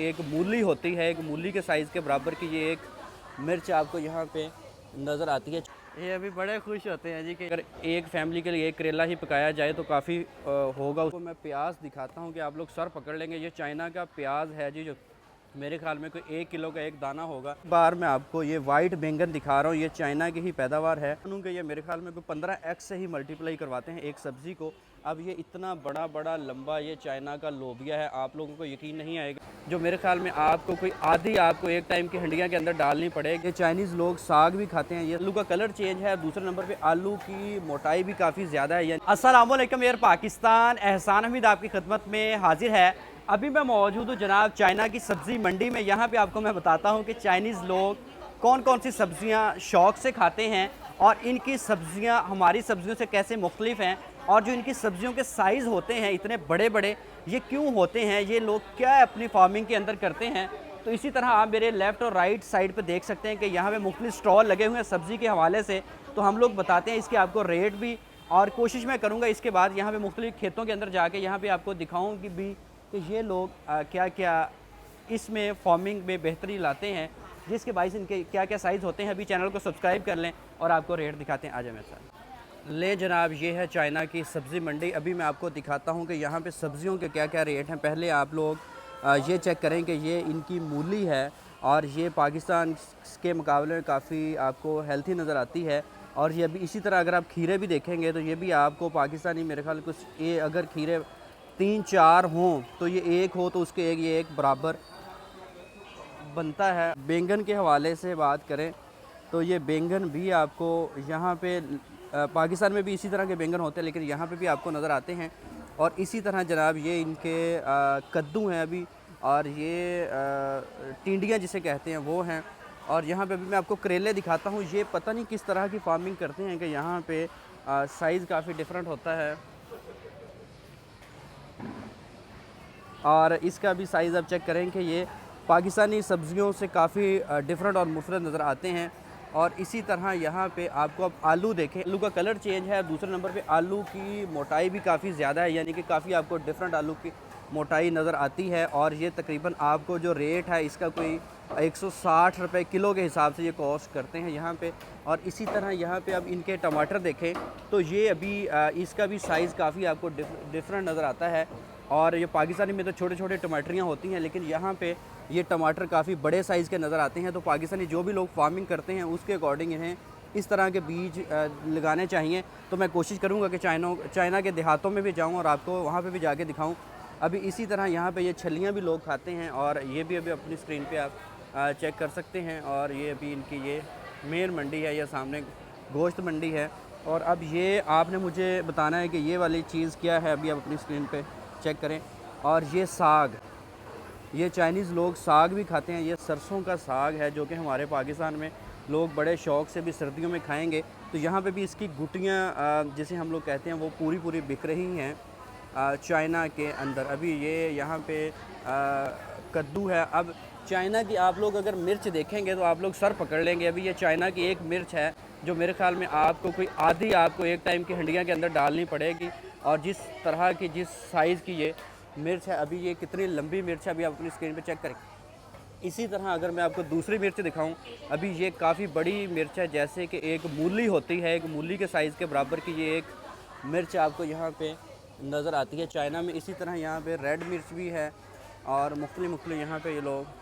एक मूली होती है, एक मूली के साइज़ के बराबर की ये एक मिर्च आपको यहाँ पे नज़र आती है। ये अभी बड़े खुश होते हैं जी कि अगर एक फैमिली के लिए एक करेला ही पकाया जाए तो काफ़ी होगा। उसको मैं प्याज दिखाता हूँ कि आप लोग सर पकड़ लेंगे। ये चाइना का प्याज है जी, जो मेरे ख्याल में कोई 1 किलो का एक दाना होगा। बार मैं आपको ये वाइट बैंगन दिखा रहा हूँ, ये चाइना की ही पैदावार है। कि ये मेरे ख्याल में कोई 15x से ही मल्टीप्लाई करवाते हैं एक सब्ज़ी को। अब ये इतना बड़ा बड़ा लंबा ये चाइना का लोबिया है, आप लोगों को यकीन नहीं आएगा, जो मेरे ख्याल में आपको कोई आधी आपको एक टाइम की हंडिया के अंदर डालनी पड़ेगी। ये चाइनीज़ लोग साग भी खाते हैं। ये आलू का कलर चेंज है, दूसरे नंबर पे आलू की मोटाई भी काफ़ी ज़्यादा है। अस्सलाम वालेकुम एयर पाकिस्तान, एहसान हमीद आपकी खिदमत में हाजिर है। अभी मैं मौजूद हूँ जनाब चाइना की सब्ज़ी मंडी में। यहाँ पे आपको मैं बताता हूँ कि चाइनीज़ लोग कौन कौन सी सब्ज़ियाँ शौक़ से खाते हैं और इनकी सब्ज़ियाँ हमारी सब्ज़ियों से कैसे मुख्तलिफ हैं, और जो इनकी सब्ज़ियों के साइज़ होते हैं इतने बड़े बड़े, ये क्यों होते हैं, ये लोग क्या अपनी फार्मिंग के अंदर करते हैं। तो इसी तरह आप मेरे लेफ़्ट और राइट साइड पे देख सकते हैं कि यहाँ पे मुख्तलिफ स्टॉल लगे हुए हैं सब्ज़ी के हवाले से। तो हम लोग बताते हैं इसके आपको रेट भी, और कोशिश मैं करूँगा इसके बाद यहाँ पे मुख्तलिफ खेतों के अंदर जाके यहाँ पे आपको दिखाऊँ कि भी कि ये लोग क्या क्या इसमें फार्मिंग में बेहतरी लाते हैं, जिसके बाइस इनके क्या क्या साइज़ होते हैं। अभी चैनल को सब्सक्राइब कर लें और आपको रेट दिखाते हैं। आ जाए मेरे साथ। ले जनाब, ये है चाइना की सब्ज़ी मंडी। अभी मैं आपको दिखाता हूँ कि यहाँ पे सब्ज़ियों के क्या क्या रेट हैं। पहले आप लोग ये चेक करें कि ये इनकी मूली है, और ये पाकिस्तान के मुकाबले में काफ़ी आपको हेल्थी नज़र आती है। और ये अभी इसी तरह अगर आप खीरे भी देखेंगे तो ये भी आपको पाकिस्तानी, मेरे ख्याल कुछ ये अगर खीरे 3-4 हों तो ये एक हो तो उसके ये एक बराबर बनता है। बैंगन के हवाले से बात करें तो ये बैंगन भी आपको यहाँ पे पाकिस्तान में भी इसी तरह के बैंगन होते हैं, लेकिन यहाँ पे भी आपको नज़र आते हैं। और इसी तरह जनाब ये इनके कद्दू हैं अभी, और ये टिंडियाँ जिसे कहते हैं वो हैं। और यहाँ पे अभी मैं आपको करेले दिखाता हूँ। ये पता नहीं किस तरह की फार्मिंग करते हैं कि यहाँ पे साइज़ काफ़ी डिफरेंट होता है, और इसका भी साइज़ आप चेक करें कि ये पाकिस्तानी सब्ज़ियों से काफ़ी डिफरेंट और मुफरत नज़र आते हैं। और इसी तरह यहाँ पे आपको अब आलू देखें, आलू का कलर चेंज है, दूसरे नंबर पे आलू की मोटाई भी काफ़ी ज़्यादा है, यानी कि काफ़ी आपको डिफरेंट आलू की मोटाई नज़र आती है। और ये तकरीबन आपको जो रेट है इसका कोई 160 रुपये किलो के हिसाब से ये कॉस्ट करते हैं यहाँ पे। और इसी तरह यहाँ पे अब इनके टमाटर देखें तो ये अभी इसका भी साइज़ काफ़ी आपको डिफरेंट नज़र आता है। और ये पाकिस्तानी में तो छोटे छोटे टमाटरियाँ होती हैं, लेकिन यहाँ पे ये टमाटर काफ़ी बड़े साइज़ के नज़र आते हैं। तो पाकिस्तानी जो भी लोग फार्मिंग करते हैं उसके अकॉर्डिंग इन्हें इस तरह के बीज लगाने चाहिए। तो मैं कोशिश करूँगा कि चाइना के देहातों में भी जाऊँ और आपको वहाँ पे भी जाके दिखाऊँ। अभी इसी तरह यहाँ पे ये छलियाँ भी लोग खाते हैं, और ये भी अभी अपनी स्क्रीन पे आप चेक कर सकते हैं। और ये अभी इनकी ये मेन मंडी है, या सामने गोश्त मंडी है। और अब ये आपने मुझे बताना है कि ये वाली चीज़ क्या है। अभी आप अपनी स्क्रीन पे चेक करें। और ये साग, ये चाइनीज़ लोग साग भी खाते हैं। ये सरसों का साग है जो कि हमारे पाकिस्तान में लोग बड़े शौक़ से भी सर्दियों में खाएंगे। तो यहाँ पे भी इसकी गुटियाँ जिसे हम लोग कहते हैं वो पूरी पूरी बिक रही हैं चाइना के अंदर। अभी ये यहाँ पे कद्दू है। अब चाइना की आप लोग अगर मिर्च देखेंगे तो आप लोग सर पकड़ लेंगे। अभी ये चाइना की एक मिर्च है जो मेरे ख्याल में आपको कोई आधी आपको एक टाइम की हंडिया के अंदर डालनी पड़ेगी। और जिस तरह की जिस साइज़ की ये मिर्च है, अभी ये कितनी लंबी मिर्च है, अभी आप अपनी स्क्रीन पे चेक करें। इसी तरह अगर मैं आपको दूसरी मिर्च दिखाऊं, अभी ये काफ़ी बड़ी मिर्च है, जैसे कि एक मूली होती है, एक मूली के साइज़ के बराबर की ये एक मिर्च आपको यहाँ पे नज़र आती है चाइना में। इसी तरह यहाँ पे रेड मिर्च भी है, और मुख्तलिफ यहाँ पे ये लोग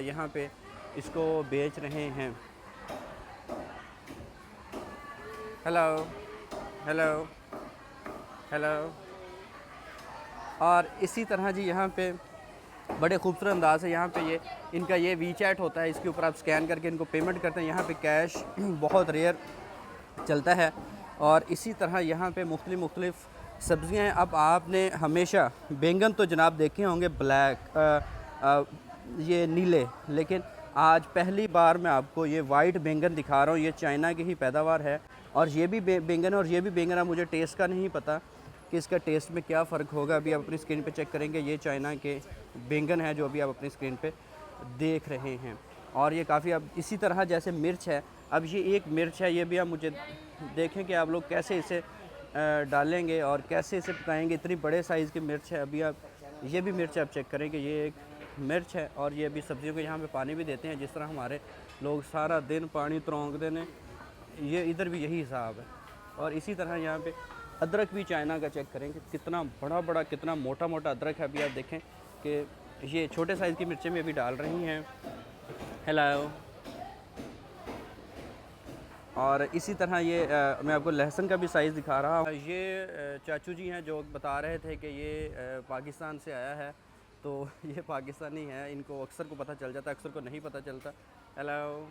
यहाँ पे इसको बेच रहे हैं। Hello hello hello. और इसी तरह जी यहाँ पे बड़े खूबसूरत अंदाज़ है। यहाँ पे ये इनका ये वीचैट होता है, इसके ऊपर आप स्कैन करके इनको पेमेंट करते हैं। यहाँ पे कैश बहुत रेयर चलता है। और इसी तरह यहाँ पे मुख्तलिफ सब्ज़ियाँ हैं। अब आपने हमेशा बैंगन तो जनाब देखे होंगे ब्लैक, ये नीले, लेकिन आज पहली बार मैं आपको ये वाइट बैंगन दिखा रहा हूँ। ये चाइना की ही पैदावार है, और ये भी बैंगन और ये भी बैंगन। अब मुझे टेस्ट का नहीं पता कि इसका टेस्ट में क्या फ़र्क होगा। अभी आप अपनी स्क्रीन पे चेक करेंगे, ये चाइना के बैंगन है जो अभी आप अपनी स्क्रीन पे देख रहे हैं। और ये काफ़ी, अब इसी तरह जैसे मिर्च है, अब ये एक मिर्च है, ये भी आप मुझे देखें कि आप लोग कैसे इसे डालेंगे और कैसे इसे पकाएंगे। इतनी बड़े साइज़ की मिर्च है। अभी आप ये भी मिर्च आप चेक करें कि ये एक मिर्च है और ये अभी सब्ज़ियों को यहाँ पे पानी भी देते हैं। जिस तरह हमारे लोग सारा दिन पानी तरौंकते हैं, ये इधर भी यही हिसाब है। और इसी तरह यहाँ पे अदरक भी चाइना का चेक करें कि कितना बड़ा बड़ा कितना मोटा मोटा अदरक है। अभी आप देखें कि ये छोटे साइज़ की मिर्चें भी अभी डाल रही हैं। हेलो। और इसी तरह ये मैं आपको लहसुन का भी साइज़ दिखा रहा हूँ। ये चाचू जी हैं जो बता रहे थे कि ये पाकिस्तान से आया है, तो ये पाकिस्तानी है। इनको अक्सर को पता चल जाता है, अक्सर को नहीं पता चलता। हेलो।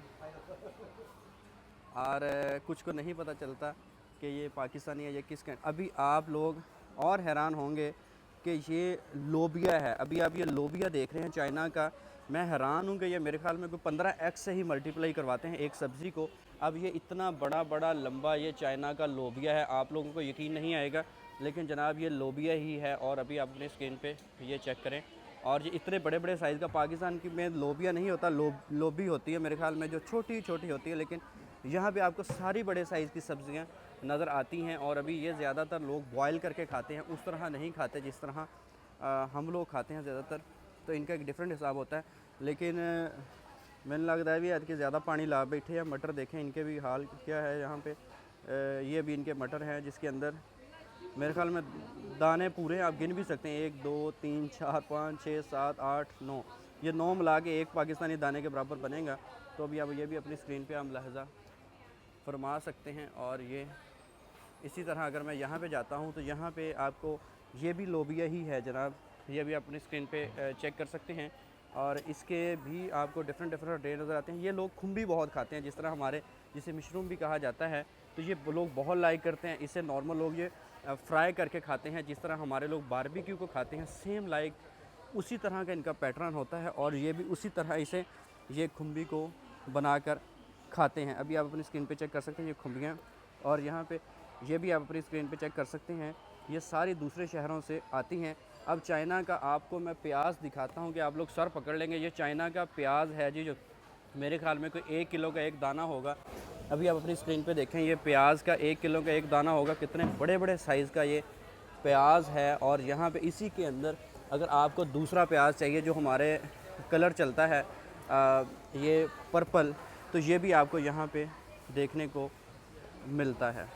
और कुछ को नहीं पता चलता कि ये पाकिस्तानी है, ये किस का। अभी आप लोग और हैरान होंगे कि ये लोबिया है। अभी आप ये लोबिया देख रहे हैं चाइना का। मैं हैरान हूँ कि ये मेरे ख्याल में कोई 15x से ही मल्टीप्लाई करवाते हैं एक सब्ज़ी को। अब ये इतना बड़ा बड़ा लंबा ये चाइना का लोबिया है, आप लोगों को यकीन नहीं आएगा, लेकिन जनाब ये लोबिया ही है। और अभी आप अपने स्क्रीन पे ये चेक करें। और ये इतने बड़े बड़े साइज़ का, पाकिस्तान की में लोबिया नहीं होता, लोबी होती है मेरे ख्याल में, जो छोटी छोटी होती है। लेकिन यहाँ पे आपको सारी बड़े साइज़ की सब्ज़ियाँ नज़र आती हैं। और अभी ये ज़्यादातर लोग बॉयल करके खाते हैं, उस तरह नहीं खाते जिस तरह हम लोग खाते हैं ज़्यादातर। तो इनका एक डिफरेंट हिसाब होता है। लेकिन मैंने लगता है भी आज के ज़्यादा पानी ला बैठे हैं। मटर देखें इनके भी हाल क्या है यहाँ पे। ये भी इनके मटर हैं जिसके अंदर मेरे ख्याल में दाने पूरे आप गिन भी सकते हैं, 1 2 3 4 5 6 7 8 9, ये 9 मिला के एक पाकिस्तानी दाने के बराबर बनेगा। तो अभी आप ये भी अपनी स्क्रीन पे आप मुलाहज़ा फरमा सकते हैं। और ये इसी तरह अगर मैं यहाँ पे जाता हूँ तो यहाँ पे आपको ये भी लोबिया ही है जनाब, ये भी अपनी स्क्रीन पे चेक कर सकते हैं। और इसके भी आपको डिफरेंट डिफरेंट डे नज़र आते हैं। ये लोग खुम्बी बहुत खाते हैं, जिस तरह हमारे जिसे मशरूम भी कहा जाता है, तो ये लोग बहुत लाइक करते हैं। इसे नॉर्मल लोग ये फ्राई करके खाते हैं, जिस तरह हमारे लोग बारबेक्यू को खाते हैं, सेम लाइक उसी तरह का इनका पैटर्न होता है। और ये भी उसी तरह इसे ये खुम्बी को बनाकर खाते हैं। अभी आप अपनी स्क्रीन पे चेक कर सकते हैं ये खुम्बियाँ। और यहाँ पे ये भी आप अपनी स्क्रीन पे चेक कर सकते हैं, ये सारी दूसरे शहरों से आती हैं। अब चाइना का आपको मैं प्याज दिखाता हूँ कि आप लोग सर पकड़ लेंगे। ये चाइना का प्याज है जी, जो मेरे ख्याल में कोई 1 किलो का एक दाना होगा। अभी आप अपनी स्क्रीन पे देखें, ये प्याज का 1 किलो का एक दाना होगा। कितने बड़े बड़े साइज़ का ये प्याज है। और यहाँ पे इसी के अंदर अगर आपको दूसरा प्याज चाहिए जो हमारे कलर चलता है ये पर्पल, तो ये भी आपको यहाँ पे देखने को मिलता है।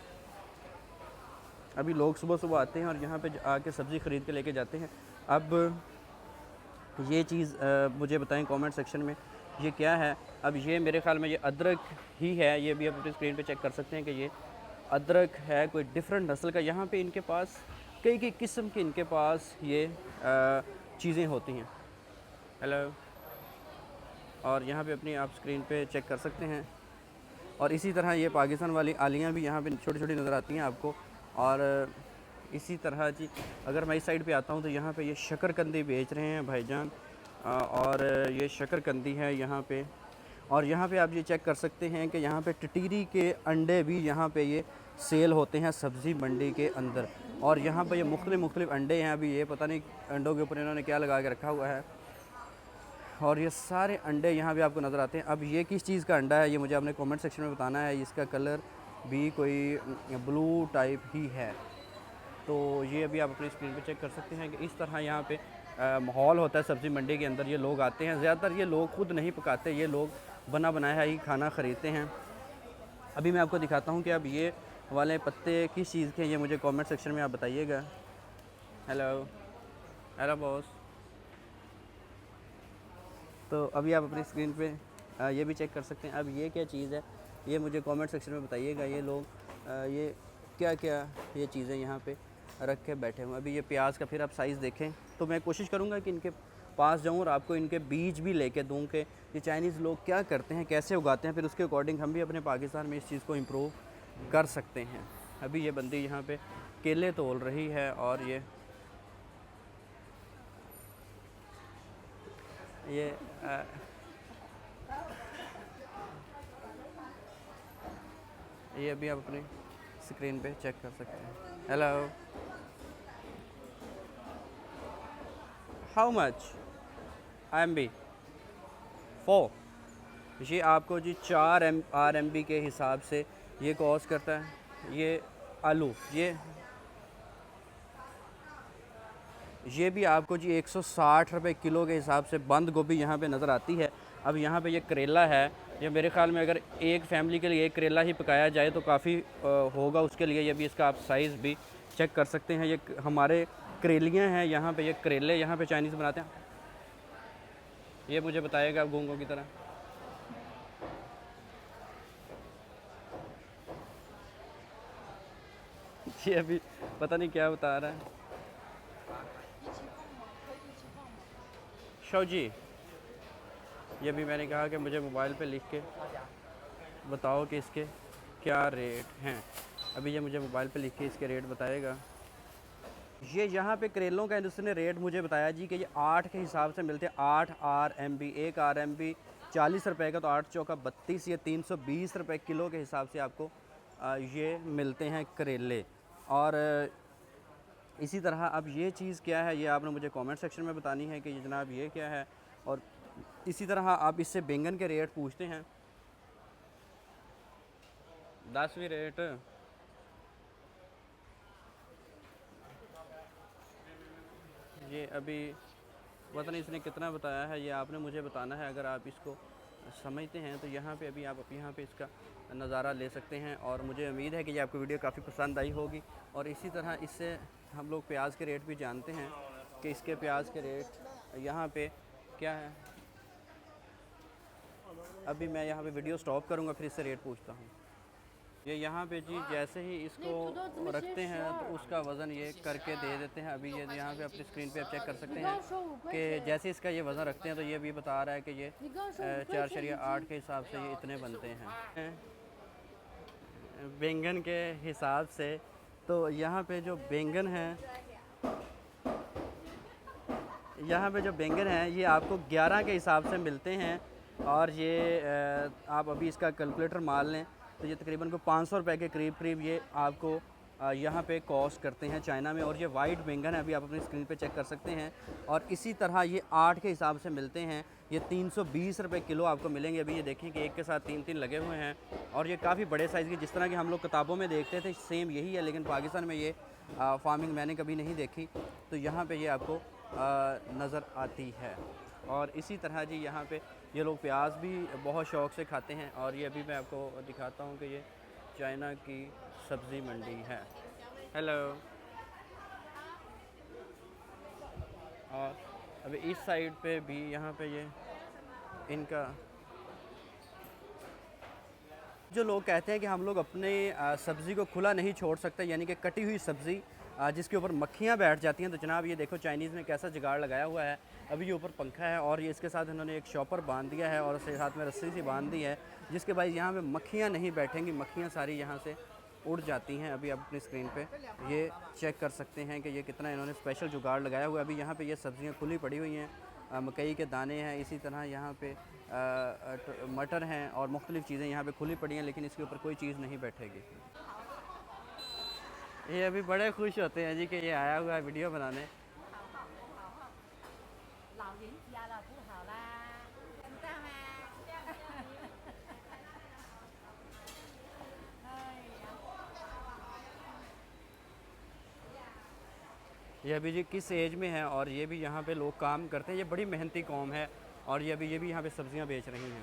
अभी लोग सुबह सुबह आते हैं और यहाँ पे आके सब्ज़ी ख़रीद के लेके जाते हैं। अब ये चीज़ मुझे बताएं कमेंट सेक्शन में ये क्या है। अब ये मेरे ख्याल में ये अदरक ही है। ये भी आप अपनी स्क्रीन पे चेक कर सकते हैं कि ये अदरक है, कोई डिफरेंट नस्ल का। यहाँ पे इनके पास कई कई किस्म के इनके पास ये चीज़ें होती हैं। हेलो। और यहाँ पे अपनी आप स्क्रीन पे चेक कर सकते हैं। और इसी तरह ये पाकिस्तान वाली आलियाँ भी यहाँ पे छोटी छोटी नज़र आती हैं आपको। और इसी तरह जी अगर मैं इस साइड पे आता हूँ तो यहाँ पे ये शकरकंदी बेच रहे हैं भाईजान। और ये शकरकंदी है यहाँ पे। और यहाँ पे आप ये चेक कर सकते हैं कि यहाँ पे टिटीरी के अंडे भी यहाँ पे ये सेल होते हैं सब्ज़ी मंडी के अंदर। और यहाँ पे ये मुख्तलिफ अंडे हैं। अभी ये पता नहीं अंडों के ऊपर इन्होंने क्या लगा के रखा हुआ है। और ये सारे अंडे यहाँ पे आपको नज़र आते हैं। अब ये किस चीज़ का अंडा है ये मुझे आपने कमेंट सेक्शन में बताना है। इसका कलर भी कोई ब्लू टाइप ही है। तो ये अभी आप अपनी स्क्रीन पे चेक कर सकते हैं कि इस तरह यहाँ पे माहौल होता है सब्ज़ी मंडी के अंदर। ये लोग आते हैं, ज़्यादातर ये लोग खुद नहीं पकाते, ये लोग बना बनाया ही खाना ख़रीदते हैं। अभी मैं आपको दिखाता हूँ कि अब ये वाले पत्ते किस चीज़ के हैं, ये मुझे कमेंट सेक्शन में आप बताइएगा। हेलो। Hello boss. तो अभी आप अपनी स्क्रीन पे ये भी चेक कर सकते हैं। अब ये क्या चीज़ है ये मुझे कमेंट सेक्शन में बताइएगा। ये लोग ये क्या क्या ये चीज़ें यहाँ पे रख के बैठे हुए। अभी ये प्याज का फिर आप साइज़ देखें तो मैं कोशिश करूँगा कि इनके पास जाऊँ और आपको इनके बीज भी लेके दूँ कि ये चाइनीज़ लोग क्या करते हैं, कैसे उगाते हैं, फिर उसके अकॉर्डिंग हम भी अपने पाकिस्तान में इस चीज़ को इम्प्रूव कर सकते हैं। अभी ये बंदी यहाँ पे केले तोल रही है। और ये अभी आप अपनी स्क्रीन पे चेक कर सकते हैं। हेलो। How much RMB 4? ये आपको जी 4 RMB के हिसाब से ये कॉस्ट करता है। ये आलू ये भी आपको जी 160 रुपये किलो के हिसाब से बंद गोभी यहाँ पे नज़र आती है। अब यहाँ पे ये करेला है, ये मेरे ख़्याल में अगर एक फैमिली के लिए एक करेला ही पकाया जाए तो काफ़ी होगा उसके लिए। ये भी इसका आप साइज़ भी चेक कर सकते हैं। ये हमारे करेलियाँ हैं यहाँ पे, ये करेले यहाँ पे चाइनीज़ बनाते हैं। ये मुझे बताएगा आप घोंघों की तरह। ये अभी पता नहीं क्या बता रहा है। शो जी, ये भी मैंने कहा कि मुझे मोबाइल पे लिख के बताओ कि इसके क्या रेट हैं। अभी ये मुझे मोबाइल पे लिख के इसके रेट बताएगा। ये यहाँ पे करेलों का इसने रेट मुझे बताया जी कि ये 8 के हिसाब से मिलते हैं। 8 RMB, 1 RMB 40 रुपये का, तो 8 चौका 32, ये 320 रुपये किलो के हिसाब से आपको ये मिलते हैं करेले। और इसी तरह अब ये चीज़ क्या है, ये आपने मुझे कमेंट सेक्शन में बतानी है कि जनाब ये क्या है। और इसी तरह आप इससे बैंगन के रेट पूछते हैं। 10वीं रेट ये अभी पता नहीं इसने कितना बताया है, ये आपने मुझे बताना है। अगर आप इसको समझते हैं तो यहाँ पे अभी आप यहाँ पे इसका नज़ारा ले सकते हैं। और मुझे उम्मीद है कि ये आपको वीडियो काफ़ी पसंद आई होगी। और इसी तरह इससे हम लोग प्याज के रेट भी जानते हैं कि इसके प्याज के रेट यहाँ पे क्या है। अभी मैं यहाँ पे वीडियो स्टॉप करूँगा, फिर इससे रेट पूछता हूँ। ये यहाँ पे जी जैसे ही इसको रखते हैं तो उसका वज़न ये करके दे देते हैं। अभी ये यहाँ पे अपनी स्क्रीन पे आप चेक कर सकते हैं कि जैसे इसका ये वज़न रखते हैं तो ये भी बता रहा है कि ये 4.8 के हिसाब से ये इतने बनते हैं बैंगन के हिसाब से। तो यहाँ पे जो बैंगन हैं, यहाँ पे जो बैंगन हैं ये आपको 11 के हिसाब से मिलते हैं। और ये आप अभी इसका कैलकुलेटर मार लें तो ये तकरीबन को 500 रुपये के करीब ये आपको यहाँ पे कॉस्ट करते हैं चाइना में। और ये वाइट बैंगन है, अभी आप अपनी स्क्रीन पे चेक कर सकते हैं। और इसी तरह ये 8 के हिसाब से मिलते हैं, ये 320 रुपये किलो आपको मिलेंगे। अभी ये देखें कि एक के साथ 3-3 लगे हुए हैं। और ये काफ़ी बड़े साइज़ की, जिस तरह की हम लोग किताबों में देखते थे सेम यही है, लेकिन पाकिस्तान में ये फार्मिंग मैंने कभी नहीं देखी। तो यहाँ पर ये आपको नज़र आती है। और इसी तरह जी यहाँ पे ये लोग प्याज भी बहुत शौक़ से खाते हैं। और ये अभी मैं आपको दिखाता हूँ कि ये चाइना की सब्ज़ी मंडी है। हेलो। और अभी इस साइड पे भी यहाँ पे ये इनका जो लोग कहते हैं कि हम लोग अपने सब्ज़ी को खुला नहीं छोड़ सकते, यानी कि कटी हुई सब्ज़ी जिसके ऊपर मक्खियाँ बैठ जाती हैं। तो जनाब ये देखो चाइनीज़ में कैसा जुगाड़ लगाया हुआ है। अभी ये ऊपर पंखा है और ये इसके साथ इन्होंने एक शॉपर बांध दिया है और उसके साथ में रस्सी सी बांध दी है, जिसके बाद यहाँ पे मक्खियाँ नहीं बैठेंगी, मक्खियाँ सारी यहाँ से उड़ जाती हैं। अभी आप अपनी स्क्रीन पे ये चेक कर सकते हैं कि ये कितना इन्होंने स्पेशल जुगाड़ लगाया हुआ है। अभी यहाँ पे ये सब्ज़ियाँ खुली पड़ी हुई हैं, मकई के दाने हैं, इसी तरह यहाँ पे मटर हैं और मुख्तलिफ़ चीज़ें यहाँ पे खुली पड़ी हैं, लेकिन इसके ऊपर कोई चीज़ नहीं बैठेगी। ये अभी बड़े खुश होते हैं जी कि ये आया हुआ है वीडियो बनाने। ये अभी जी किस एज में है और ये भी यहाँ पे लोग काम करते हैं। ये बड़ी मेहनती कौम है और ये भी यहाँ पे सब्ज़ियाँ बेच रही हैं।